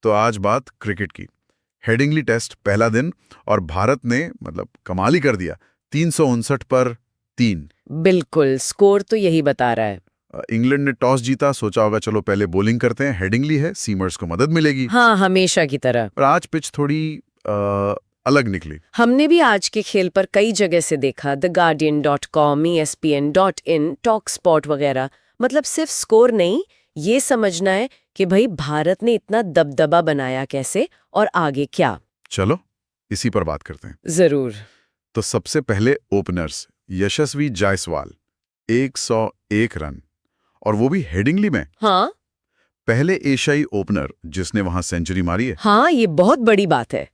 तो आज बात क्रिकेट की। हेडिंगली टेस्ट पहला दिन और भारत ने कमाल ही कर दिया। 359 पर 3। बिल्कुल, स्कोर तो यही बता रहा है। इंग्लैंड ने टॉस जीता, सोचा होगा चलो पहले बॉलिंग करते हैं, हेडिंगली है, सीमर्स को मदद मिलेगी। हाँ, हमेशा की तरह। और आज पिच थोड़ी अलग निकली। हमने भी आज के खेल पर कई जगह से देखा, theguardian.com, ESPN.in, टॉक स्पॉट वगैरह। मतलब सिर्फ स्कोर नहीं, ये समझना है कि भाई भारत ने इतना दबदबा बनाया कैसे और आगे क्या। चलो इसी पर बात करते हैं। जरूर। तो सबसे पहले ओपनर्स, यशस्वी जायसवाल 101 रन, और वो भी हेडिंगली में। हाँ पहले एशियाई ओपनर जिसने वहां सेंचुरी मारी है। हाँ, ये बहुत बड़ी बात है।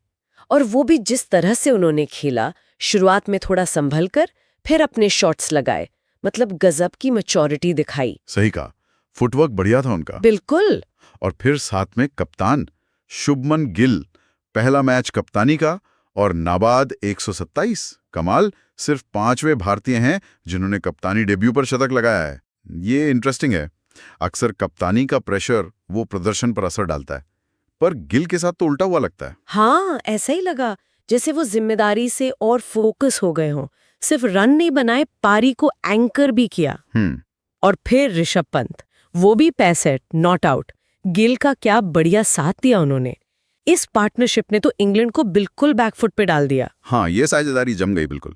और वो भी जिस तरह से उन्होंने खेला, शुरुआत में थोड़ा संभल कर फिर अपने शॉट्स लगाए, मतलब गजब की मैच्योरिटी दिखाई। सही कहा, फुटवर्क बढ़िया था उनका। बिल्कुल। और फिर साथ में कप्तान शुभमन गिल, पहला मैच कप्तानी का, और नाबाद 127। कमाल, सिर्फ 5वें भारतीय हैं जिन्होंने कप्तानी डेब्यू पर शतक लगाया है। ये इंटरेस्टिंग है। अक्सर कप्तानी का प्रेशर वो प्रदर्शन पर असर डालता है, पर गिल के साथ तो उल्टा हुआ लगता है। हाँ, ऐसा ही लगा जैसे वो जिम्मेदारी से और फोकस हो गए हों। सिर्फ रन नहीं बनाए, पारी को एंकर भी किया। और फिर ऋषभ पंत, वो भी 65, नॉट आउट। गिल का क्या बढ़िया साथ दिया उन्होंने। इस पार्टनरशिप ने तो इंग्लैंड को बिल्कुल बैकफुट पे डाल दिया। हाँ, ये साझेदारी जम गई बिल्कुल।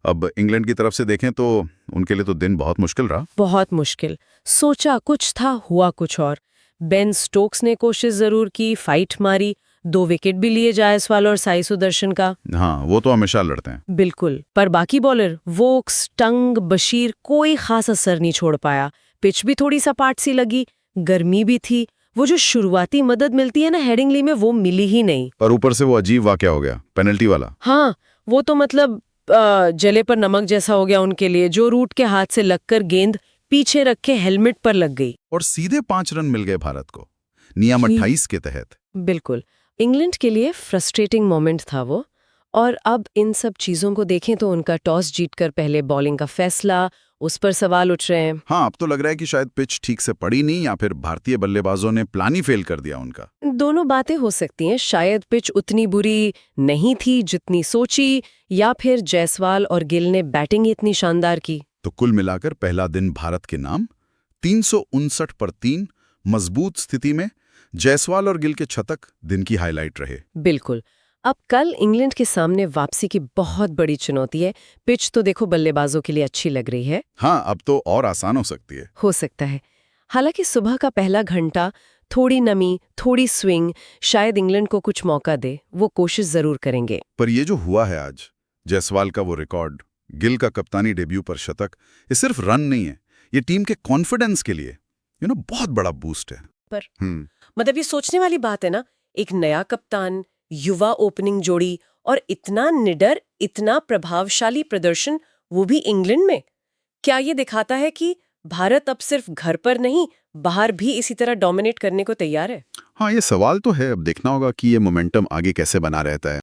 अब इंग्लैंड की तरफ से देखें तो उनके लिए तो दिन बहुत मुश्किल रहा। बहुत मुश्किल। सोचा कुछ था, हुआ कुछ और। बेन स्टोक्स ने कोशिश जरूर की, फाइट मारी, 2 विकेट भी लिए जायसवाल और साई सुदर्शन का। हाँ, वो तो हमेशा लड़ते हैं। बिल्कुल, पर बाकी बॉलर वोक्स, टंग, बशीर कोई खास असर नहीं छोड़ पाया। पिच भी थोड़ी सपाट सी लगी, गर्मी भी थी। वो जो शुरुआती मदद मिलती है ना हेडिंगली में, वो मिली ही नहीं। और ऊपर से वो अजीब वाकया हो गया, पेनल्टी वाला। हाँ, वो तो जले पर नमक जैसा हो गया उनके लिए। जो रूट के हाथ से लगकर गेंद पीछे रखे हेलमेट पर लग गई और सीधे 5 रन मिल गए भारत को, नियम 28 के तहत। बिल्कुल, इंग्लैंड के लिए फ्रस्ट्रेटिंग मोमेंट था वो। और अब इन सब चीजों को देखें तो उनका टॉस जीतकर पहले बॉलिंग का फैसला, उस पर सवाल उठ रहे हैं। हाँ, अब तो लग रहा है कि शायद पिच ठीक से पड़ी नहीं, या फिर भारतीय बल्लेबाजों ने प्लान ही फेल कर दिया उनका। दोनों बातें हो सकती हैं। शायद पिच उतनी बुरी नहीं थी जितनी सोची, या फिर जायसवाल और गिल ने बैटिंग इतनी शानदार की। तो कुल मिलाकर पहला दिन भारत के नाम 359 पर 3, मजबूत स्थिति में। जायसवाल और गिल के शतक दिन की हाईलाइट रहे। बिल्कुल। अब कल इंग्लैंड के सामने वापसी की बहुत बड़ी चुनौती है। पिच तो देखो बल्लेबाजों के लिए अच्छी लग रही है। हाँ, अब तो और आसान हो सकती है। हो सकता है। हालांकि सुबह का पहला घंटा, थोड़ी नमी, थोड़ी स्विंग, शायद इंग्लैंड को कुछ मौका दे। वो कोशिश जरूर करेंगे। पर ये जो हुआ है आज, जायसवाल का वो रिकॉर्ड, गिल का कप्तानी डेब्यू पर शतक, ये सिर्फ रन नहीं है, ये टीम के कॉन्फिडेंस के लिए बहुत बड़ा बूस्ट है। पर ये सोचने वाली बात है ना, एक नया कप्तान, युवा ओपनिंग जोड़ी और इतना निडर, इतना प्रभावशाली प्रदर्शन, वो भी इंग्लैंड में। क्या ये दिखाता है कि भारत अब सिर्फ घर पर नहीं, बाहर भी इसी तरह डोमिनेट करने को तैयार है? हाँ, ये सवाल तो है, अब देखना होगा कि ये मोमेंटम आगे कैसे बना रहता है।